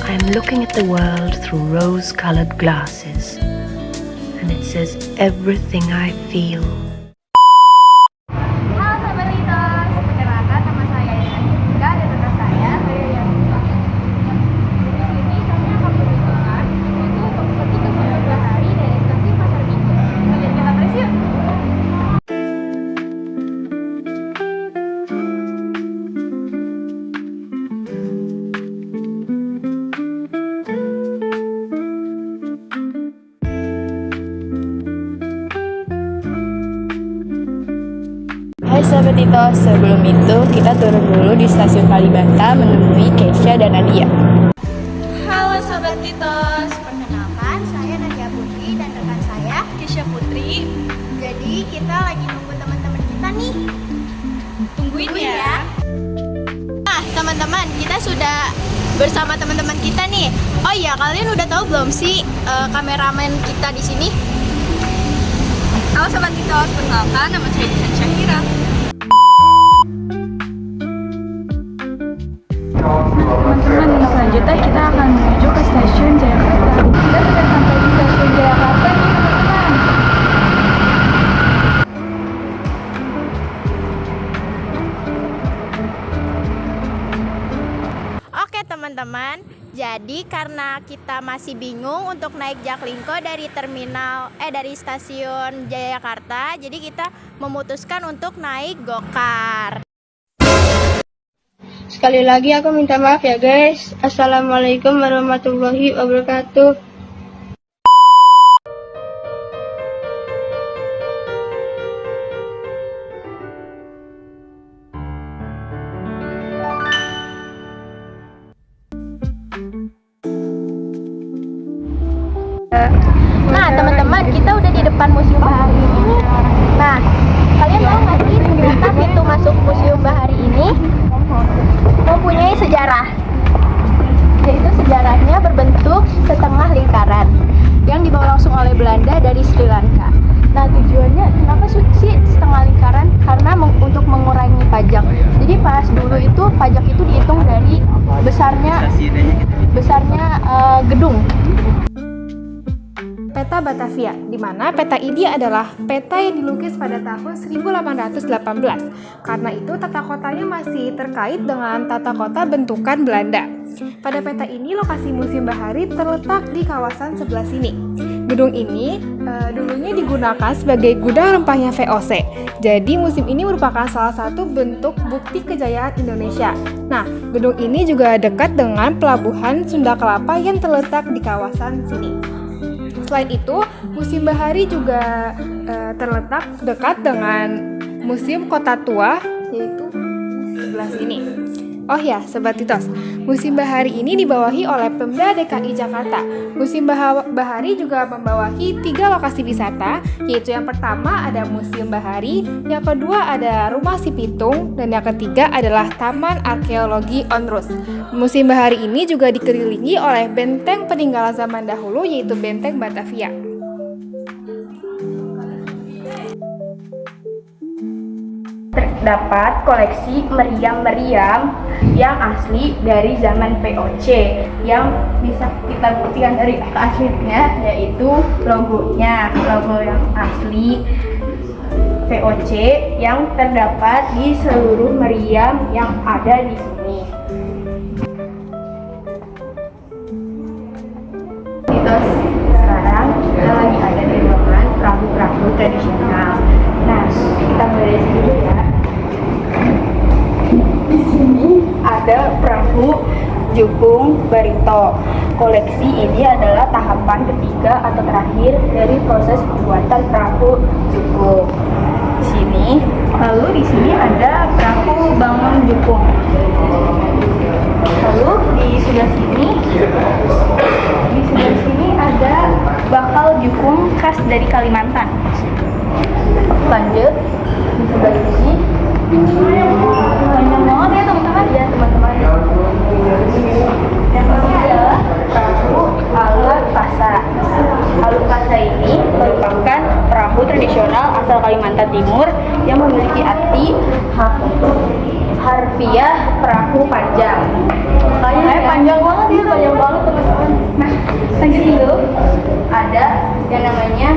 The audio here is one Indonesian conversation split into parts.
I'm looking at the world through rose-colored glasses, and it says everything I feel. Halo sahabat Litos, perkenalkan nama saya Yantika dan rekan saya Yasmin. Di sini kami akan menunjukkan untuk seperti kegiatan bahari dari stasiun Pasar Minggu. Kalian kita tes yuk. Hai sahabat Litos, sebelum itu kita turun dulu di stasiun Kalibata menemui Keisha dan Nadia. Halo sahabat Litos, perkenalkan saya Nadia Putri dan rekan saya Keisha Putri. Jadi kita lagi nunggu teman-teman kita nih. Tungguin ya. Nah teman-teman, kita sudah bersama teman-teman kita nih. Oh iya, kalian udah tahu belum sih kameramen kita di sini? Halo sahabat Litos, perkenalkan nama saya Dian Syahira. Teman-teman, selanjutnya kita akan menuju ke stasiun Jayakarta. Kita sudah sampai di stasiun Jayakarta nih teman-teman. Oke teman-teman, jadi karena kita masih bingung untuk naik Jaklingko dari dari stasiun Jayakarta, jadi kita memutuskan untuk naik gokar. Sekali lagi aku minta maaf ya guys. Assalamualaikum warahmatullahi wabarakatuh. Nah teman-teman, kita udah di depan Museum Bahari ini. Nah, kalian tahu nggak sih ternyata pintu masuk Museum Bahari ini mempunyai sejarah. Yaitu sejarahnya berbentuk setengah lingkaran yang dibawa langsung oleh Belanda dari Sri Lanka. Nah tujuannya kenapa sih setengah lingkaran? Karena untuk mengurangi pajak. Jadi pas dulu itu pajak itu dihitung dari besarnya gedung. Peta Batavia, di mana peta ini adalah peta yang dilukis pada tahun 1818. Karena itu tata kotanya masih terkait dengan tata kota bentukan Belanda. Pada peta ini lokasi Museum Bahari terletak di kawasan sebelah sini. Gedung ini dulunya digunakan sebagai gudang rempahnya VOC. Jadi museum ini merupakan salah satu bentuk bukti kejayaan Indonesia. Nah, gedung ini juga dekat dengan pelabuhan Sunda Kelapa yang terletak di kawasan sini. Selain itu, Museum Bahari juga terletak dekat dengan Museum Kota Tua, yaitu sebelah sini. Oh ya, Sobat Litos, Museum Bahari ini dibawahi oleh Pemda DKI Jakarta. Museum Bahari juga membawahi 3 lokasi wisata, yaitu yang pertama ada Museum Bahari, yang kedua ada Rumah Si Pitung, dan yang ketiga adalah Taman Arkeologi Onrus. Museum Bahari ini juga dikelilingi oleh benteng peninggalan zaman dahulu, yaitu Benteng Batavia. Terdapat koleksi meriam-meriam yang asli dari zaman VOC yang bisa kita buktikan dari keasliannya, yaitu logo yang asli VOC yang terdapat di seluruh meriam yang ada di sini. Terus sekarang kita lagi ada di ruangan perahu-perahu tradisional. Nah, kita mulai dari sini dulu ya. Di sini ada perahu Jukung Barito. Koleksi ini adalah tahapan ketiga atau terakhir dari proses pembuatan perahu Jukung. Lalu di sini ada perahu Bangun Jukung. Lalu di sebelah sini ada bakal Jukung khas dari Kalimantan. Lanjut di sebelah sini banyak banget ya teman-teman. Yang ini adalah perahu Alur Pasa. Alur Pasa ini merupakan perahu tradisional asal Kalimantan Timur yang memiliki arti harfiah perahu panjang. Kayaknya panjang banget ya, panjang banget Lagi itu ada yang namanya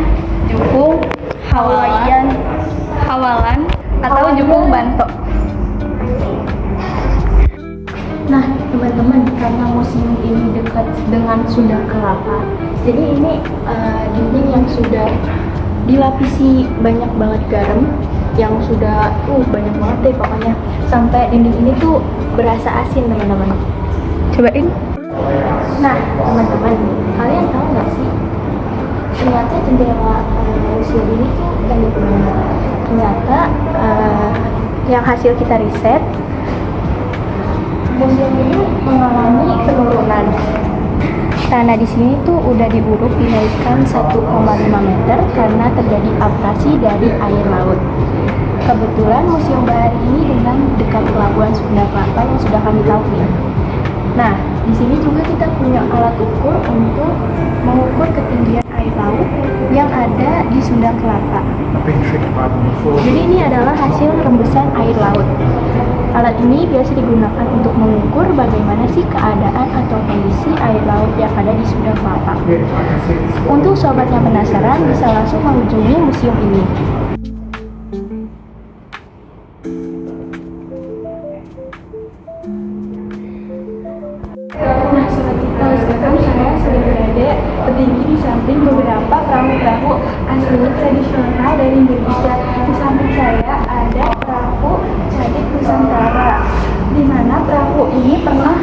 jukung hawalan atau jukung banto. Nah, teman-teman, karena museum ini dekat dengan Sunda Kelapa, jadi ini dinding yang sudah dilapisi banyak banget garam, yang sudah banyak banget deh pokoknya, sampai dinding ini tuh berasa asin, teman-teman. Cobain. Nah, teman-teman, kalian tahu nggak sih, ternyata jendela museum ini tuh banyak banget. Ternyata yang hasil kita riset, museum ini mengalami penurunan. Tanah di sini tuh udah diuruk dinaikkan 1,5 meter karena terjadi abrasi dari air laut. Kebetulan Museum Bahari ini dengan dekat pelabuhan Sunda Kelapa yang sudah kami tahu ya. Nah, di sini juga kita punya alat ukur untuk mengukur ketinggian air laut yang ada di Sunda Kelapa. Jadi ini adalah hasil rembesan air laut. Alat ini biasa digunakan untuk mengukur bagaimana sih keadaan atau kondisi air laut yang ada di Sunda Kelapa. Untuk sobat yang penasaran bisa langsung mengunjungi museum ini. Nah, sobat kita, sekarang saya sedang berada berdiri di samping beberapa perahu-perahu asli tradisional dari Indonesia. Di samping saya ada perahu Cadik Nusantara, di mana perahu ini pernah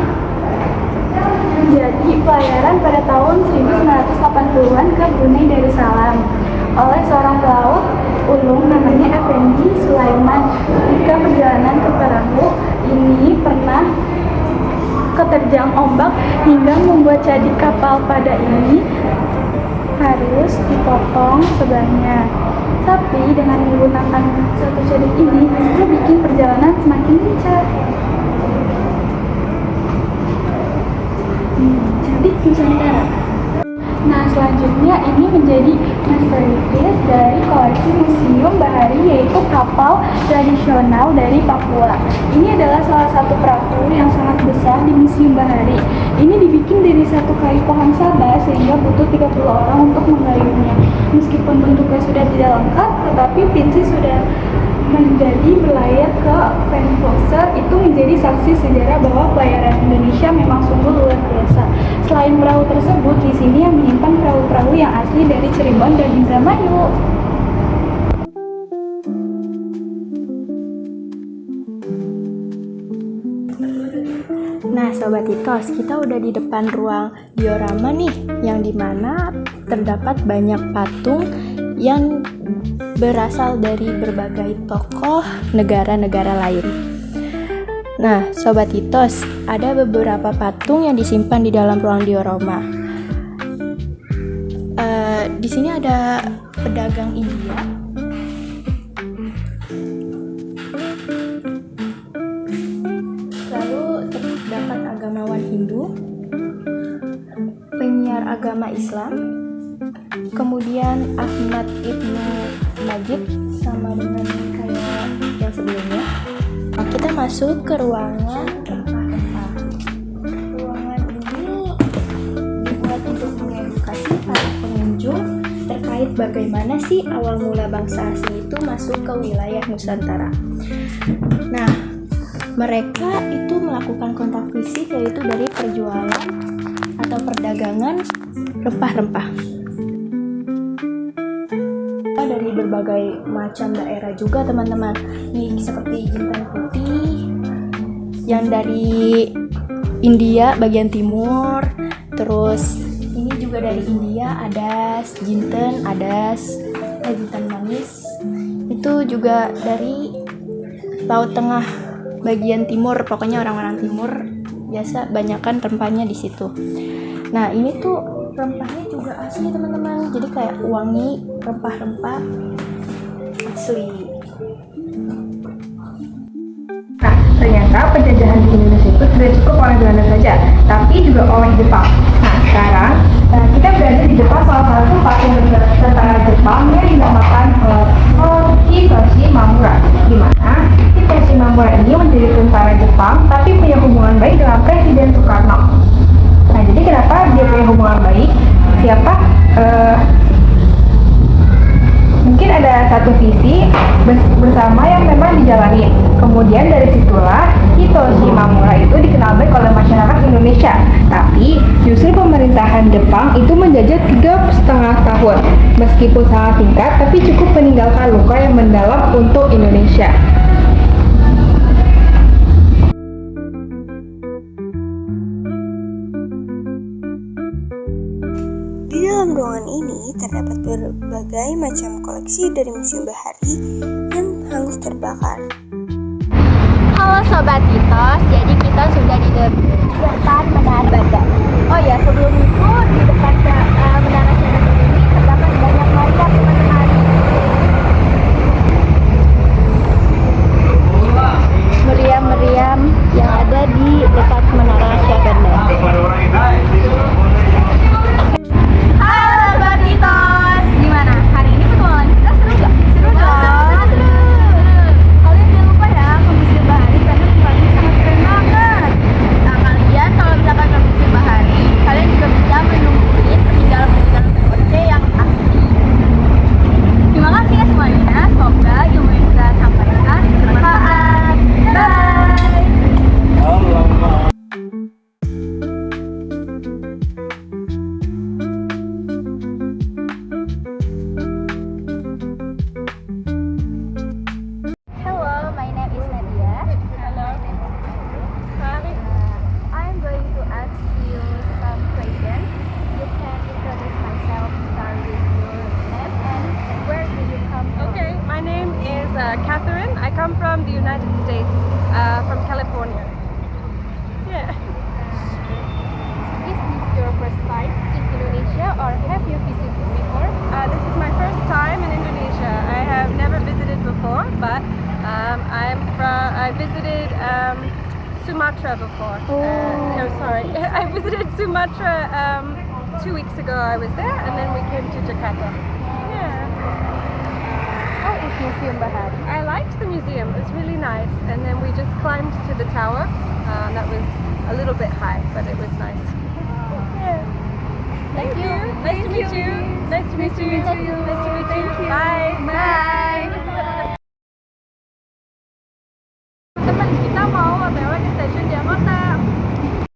menjadi pelayaran pada tahun 1980-an ke Brunei Darussalam oleh seorang pelaut ulung namanya Effendi Sulaiman. Ketika perjalanan ke perahu ini pernah keterjang ombak hingga membuat cadik kapal pada ini harus dipotong sebelahnya. Tapi dengan menggunakan satu cadik ini justru bikin perjalanan semakin lancar. Cadik Nusantara. Nah, selanjutnya ini menjadi masterpiece dari koleksi Museum Bahari, yaitu kapal tradisional dari Papua. Ini adalah salah satu perahu yang sangat besar di Museum Bahari. Ini dibikin dari satu kayu pohon sabah sehingga butuh 30 orang untuk menggayungnya. Meskipun bentuknya sudah tidak lengkap, tetapi pinsi sudah menjadi berlayar ke Vancouver. Itu menjadi saksi sejarah bahwa pelayaran Indonesia memang sungguh luar biasa. Selain perahu tersebut, di sini yang menyimpan perahu-perahu yang asli dari Cirebon dan Indramayu. Nah, Sobat Titos, kita udah di depan ruang diorama nih, yang dimana terdapat banyak patung yang berasal dari berbagai tokoh negara-negara lain. Nah, Sobat Titos, ada beberapa patung yang disimpan di dalam ruang diorama. Di sini ada pedagang India, lalu terdapat agamawan Hindu, penyiar agama Islam, kemudian Ahmad Ibnu Najib sama dengan kayak yang sebelumnya. Kita masuk ke ruangan rempah-rempah. Ruangan ini dibuat untuk mengedukasi para pengunjung terkait bagaimana sih awal mula bangsa asing itu masuk ke wilayah Nusantara. Nah, mereka itu melakukan kontak fisik, yaitu dari perjualan atau perdagangan rempah-rempah. Dari berbagai macam daerah juga, teman-teman. Nih, seperti jintan putih yang dari India bagian timur. Terus ini juga dari India, adas, jinten, adas, jintan manis. Itu juga dari Laut Tengah bagian timur. Pokoknya orang-orang timur biasa banyakkan rempahnya di situ. Nah, ini tuh rempahnya juga asli, teman-teman. Jadi kayak wangi, rempah-rempah asli. Nah, ternyata penjajahan di Indonesia itu tidak cukup oleh Belanda saja, tapi juga oleh Jepang. Nah, sekarang kita berada di depan salah satu patung tentara Jepang yang dinamakan Hiroshi Mamura. Di mana Hiroshi Mamura ini menjadi tentara Jepang, tapi punya hubungan baik dengan Presiden Soekarno. Nah, jadi kenapa dia punya hubungan baik? Bahari. Kemudian dari situlah Hitoshi Mamura itu dikenal baik oleh masyarakat Indonesia. Tapi justru pemerintahan Jepang itu menjajah 3,5 tahun. Meskipun sangat singkat, tapi cukup meninggalkan luka yang mendalam untuk Indonesia. Di dalam ruangan ini terdapat berbagai macam koleksi dari Museum Bahari yang hangus terbakar. Halo Sobat Titos, jadi kita sudah di depan Menara Badak. Oh ya, sebelum itu di depan Menara Badak ini terdapat banyak meriam teman-teman. Meriam-meriam yang ada di dekat Menara Syahbandar. Halo Sobat Titos, gimana? Hari ini petualangan kita seru gak? Seru dong. Seru. Kalian jangan lupa ya ke Museum Bahari karena tempatnya sangat keren banget. Nah kalian kalau misalkan ke Museum Bahari, kalian juga bisa menemuin peninggalan-peninggalan POC yang asli. Terima kasih ya semuanya. Semoga ilmu yang kita sampaikan bermanfaat. Bye. Hello, my name is Nadia. Hello. I'm going to ask you some questions. You can introduce myself, start with your name and where do you come from? Okay, my name is Catherine. I come from the United States, from California. Yeah. Is this your first time in Indonesia or have you visited before? This is my first time in Indonesia. I have never visited before, but I visited Sumatra before. No, sorry. I visited Sumatra 2 weeks ago. I was there, and then we came to Jakarta. Yeah. How is Museum Bahari? I liked the museum. It was really nice. And then we just climbed to the tower. That was a little bit high, but it was nice. Yeah. Thank you. Nice to meet you. Nice to meet you. Nice to meet you. Bye. Bye.